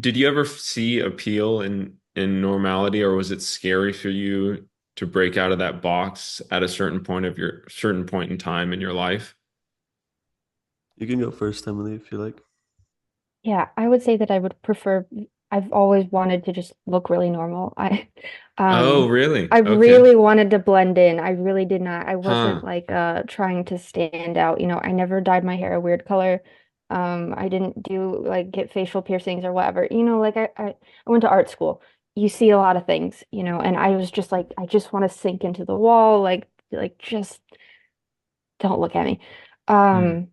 Did you ever see appeal in normality, or was it scary for you to break out of that box at a certain point in time in your life? You can go first, Emily, if you like. Yeah, I would say that I would prefer, I've always wanted to just look really normal. Oh, really? I Okay. really wanted to blend in. I really did not. I wasn't Huh. like trying to stand out. I never dyed my hair a weird color. I didn't do like get facial piercings or whatever. Like I went to art school. You see a lot of things, and I was just like, I just want to sink into the wall, like just don't look at me. Hmm. Um,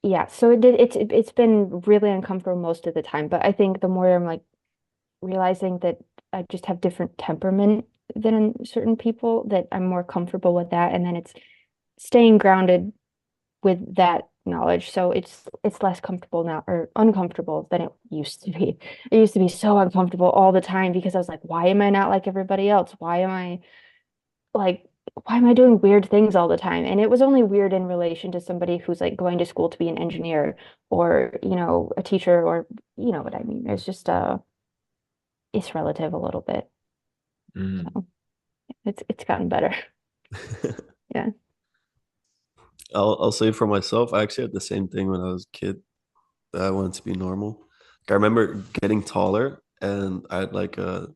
yeah, so it's been really uncomfortable most of the time, but I think the more I'm like realizing that I just have different temperament than certain people, that I'm more comfortable with that, and then it's staying grounded with that knowledge. So it's less comfortable now or uncomfortable than it used to be. It used to be so uncomfortable all the time because I was like, why am I not like everybody else? Like why am I doing weird things all the time? And it was only weird in relation to somebody who's like going to school to be an engineer or, a teacher or you know what I mean. It's just it's relative a little bit. Hmm. So it's gotten better. Yeah. I'll say for myself, I actually had the same thing when I was a kid. That I wanted to be normal. Like, I remember getting taller, and I had like a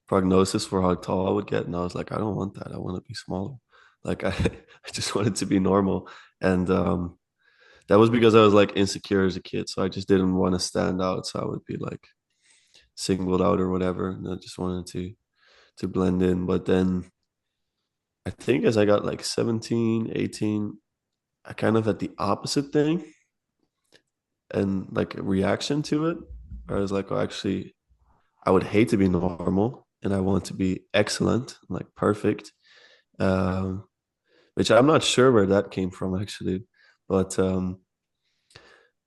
prognosis for how tall I would get, and I was like, I don't want that. I want to be smaller. Like I just wanted to be normal, and that was because I was like insecure as a kid, so I just didn't want to stand out. So I would be like singled out or whatever, and I just wanted to blend in. But then I think as I got like 17, 18, I kind of had the opposite thing and like a reaction to it. I was like, oh, actually, I would hate to be normal and I want to be excellent, like perfect. Um, which I'm not sure where that came from actually. But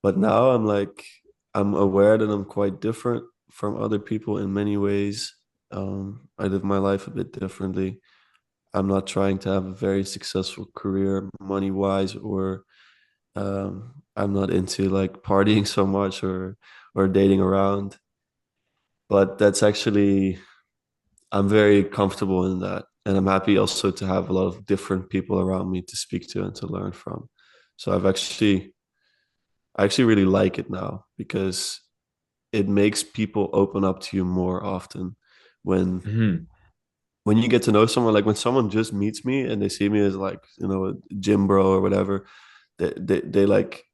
but now I'm like I'm aware that I'm quite different from other people in many ways. I live my life a bit differently. I'm not trying to have a very successful career money wise, or I'm not into like partying so much or dating around. But that's actually I'm very comfortable in that. And I'm happy also to have a lot of different people around me to speak to and to learn from. So I actually really like it now because it makes people open up to you more often when Hmm. when you get to know someone, like when someone just meets me and they see me as like, a gym bro or whatever, they like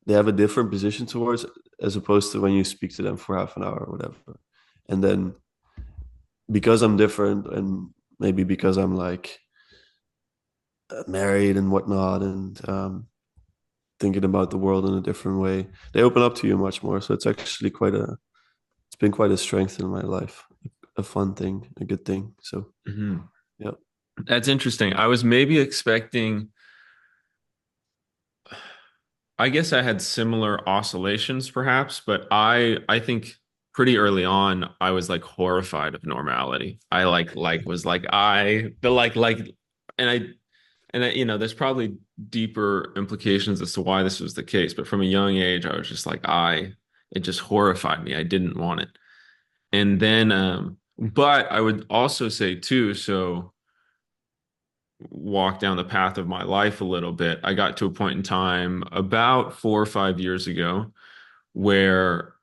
they have a different position towards as opposed to when you speak to them for half an hour or whatever. And then because I'm different and maybe because I'm like married and whatnot and thinking about the world in a different way, they open up to you much more. So it's been quite a strength in my life, a fun thing, a good thing. So Hmm. yeah. That's interesting. I was maybe expecting, I guess I had similar oscillations perhaps, but I think pretty early on I was like horrified of normality. I like was like I the like and I there's probably deeper implications as to why this was the case, but from a young age I was just like it just horrified me. I didn't want it. And then but I would also say too, so walk down the path of my life a little bit. I got to a point in time about 4 or 5 years ago where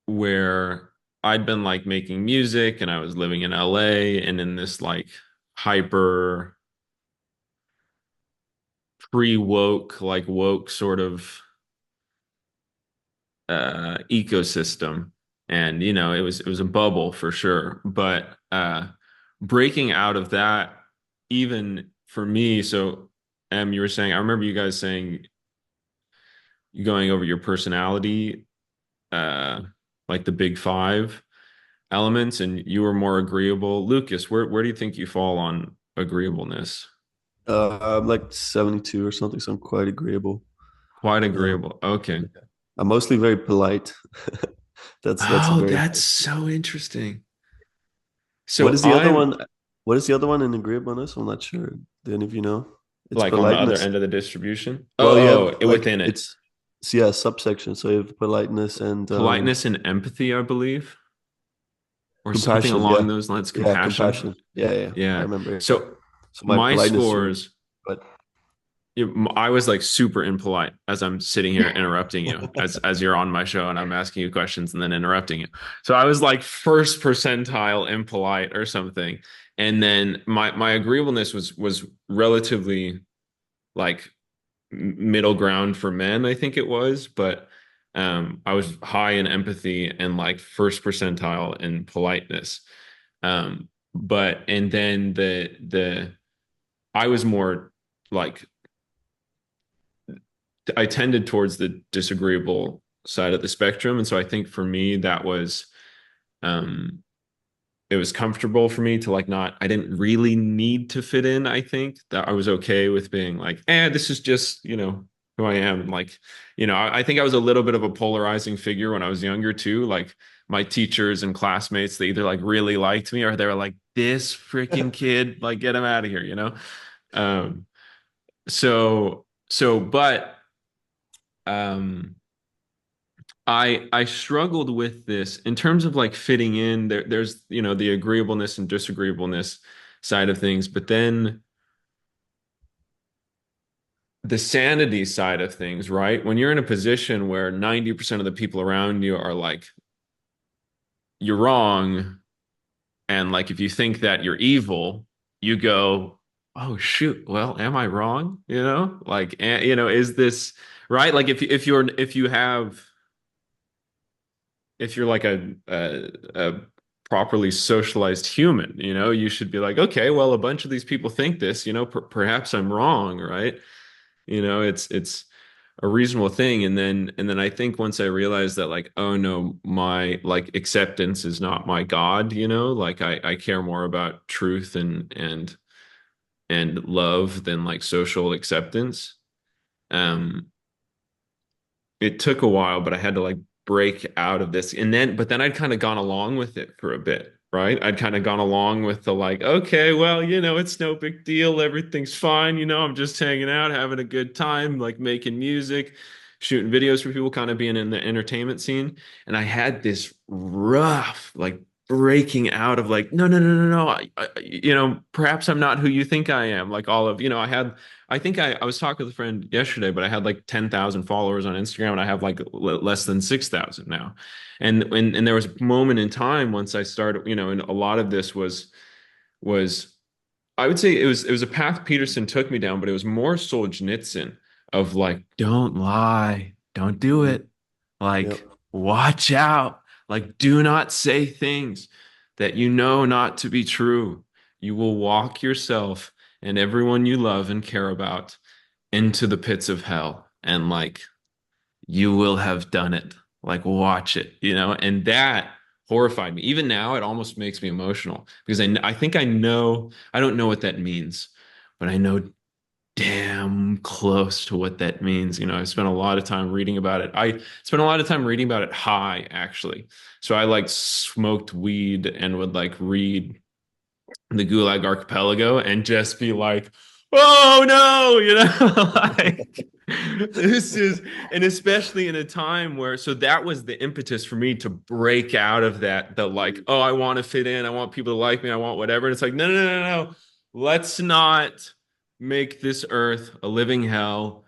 where I'd been like making music and I was living in LA and in this like hyper pre-woke, like woke sort of ecosystem. And it was a bubble for sure. But breaking out of that, even for me, so you were saying, I remember you guys saying going over your personality, uh, like the big five elements, and you were more agreeable. Lucas, where do you think you fall on agreeableness? I'm like 72 or something, so I'm quite agreeable. Quite Uh, agreeable. Okay. I'm mostly very polite. That's a Oh, very that's so interesting. what So is the other I'm one? What is the other one in agreeableness? I'm not sure. Do any of you know? It's like on the other politeness. end of the distribution. Well, you Oh, have oh, like within it. So yeah, subsection. So you have politeness and Politeness and empathy, I believe, or something compassion. Yeah, along those lines. yeah, Compassion. compassion. Yeah, yeah. I Yeah. remember. Yeah. So So my my politeness was, scores, but I was like super impolite as I'm sitting here interrupting you as you're on my show and I'm asking you questions and then interrupting you. So I was like first percentile impolite or something. And then my agreeableness was relatively like middle ground for men, I think it was, but I was high in empathy and like first percentile in politeness. But and then the I was more like I tended towards the disagreeable side of the spectrum, and so I think for me that was um it was comfortable for me to like not I didn't really need to fit in. I think that I was okay with being like, this is just, who I am. Like, I think I was a little bit of a polarizing figure when I was younger too. Like my teachers and classmates, they either like really liked me or they were like, this freaking kid, like get him out of here. Um, but um I struggled with this in terms of like fitting in. There's the agreeableness and disagreeableness side of things, but then the sanity side of things, right? When you're in a position where 90% of the people around you are like, you're wrong, and like if you think that you're evil, you go, oh shoot, well, am I wrong? Like, is this right? Like if you're like a properly socialized human, you should be like, okay, well, a bunch of these people think this, perhaps I'm wrong, right? It's a reasonable thing. And then I think once I realized that like, oh no, my like acceptance is not my God, like I care more about truth and love than like social acceptance. Um, it took a while, but I had to like break out of this. But then I'd kind of gone along with it for a bit, right? I'd kind of gone along with the like, okay, well, it's no big deal. Everything's fine. I'm just hanging out, having a good time, like making music, shooting videos for people, kind of being in the entertainment scene. And I had this rough, like, breaking out of like, no, no, no, no, no. Perhaps I'm not who you think I am. Like all of, I think I was talking with a friend yesterday, but I had like 10,000 followers on Instagram and I have like less than 6,000 now. And there was a moment in time once I started, and a lot of this was I would say it was a path Peterson took me down, but it was more Solzhenitsyn of like, don't lie, don't do mm, it. Like, yep. watch out. Like, do not say things that you know not to be true. You will walk yourself and everyone you love and care about into the pits of hell. And like, you will have done it. Like, watch it, and that horrified me. Even now, it almost makes me emotional because I think I know, I don't know what that means, but I know damn close to what that means. I spent a lot of time reading about it. I spent a lot of time reading about it high, actually. So I like smoked weed and would like read the Gulag Archipelago and just be like, oh no, like this is, and especially in a time where, so that was the impetus for me to break out of that, the like, oh, I want to fit in, I want people to like me, I want whatever. And it's like, no, no, no, no, no. Let's not make this earth a living hell.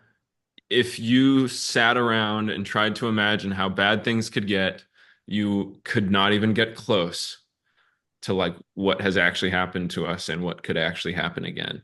If you sat around and tried to imagine how bad things could get, you could not even get close to like what has actually happened to us and what could actually happen again.